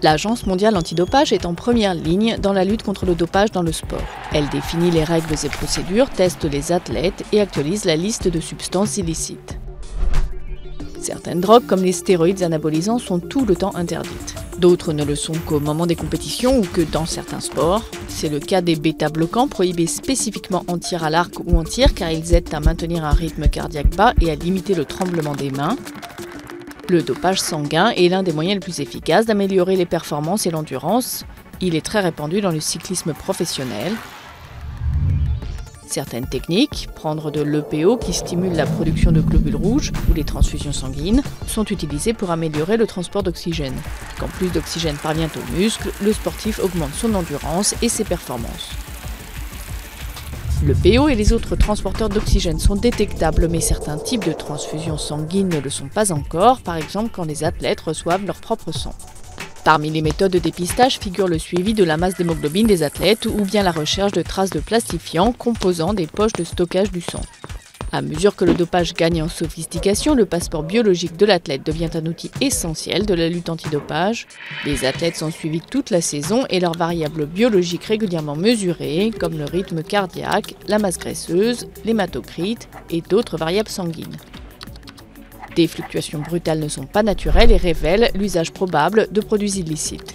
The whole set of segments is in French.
L'Agence mondiale antidopage est en première ligne dans la lutte contre le dopage dans le sport. Elle définit les règles et procédures, teste les athlètes et actualise la liste de substances illicites. Certaines drogues, comme les stéroïdes anabolisants, sont tout le temps interdites. D'autres ne le sont qu'au moment des compétitions ou que dans certains sports. C'est le cas des bêta-bloquants prohibés spécifiquement en tir à l'arc ou en tir car ils aident à maintenir un rythme cardiaque bas et à limiter le tremblement des mains. Le dopage sanguin est l'un des moyens les plus efficaces d'améliorer les performances et l'endurance. Il est très répandu dans le cyclisme professionnel. Certaines techniques, prendre de l'EPO qui stimule la production de globules rouges ou les transfusions sanguines, sont utilisées pour améliorer le transport d'oxygène. Quand plus d'oxygène parvient aux muscles, le sportif augmente son endurance et ses performances. L'EPO et les autres transporteurs d'oxygène sont détectables, mais certains types de transfusions sanguines ne le sont pas encore, par exemple quand les athlètes reçoivent leur propre sang. Parmi les méthodes de dépistage figure le suivi de la masse d'hémoglobine des athlètes ou bien la recherche de traces de plastifiants composant des poches de stockage du sang. À mesure que le dopage gagne en sophistication, le passeport biologique de l'athlète devient un outil essentiel de la lutte antidopage. Les athlètes sont suivis toute la saison et leurs variables biologiques régulièrement mesurées, comme le rythme cardiaque, la masse graisseuse, l'hématocrite et d'autres variables sanguines. Des fluctuations brutales ne sont pas naturelles et révèlent l'usage probable de produits illicites.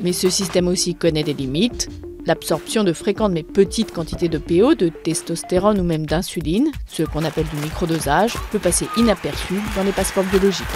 Mais ce système aussi connaît des limites. L'absorption de fréquentes mais petites quantités de PO, de testostérone ou même d'insuline, ce qu'on appelle du microdosage, peut passer inaperçu dans les passeports biologiques.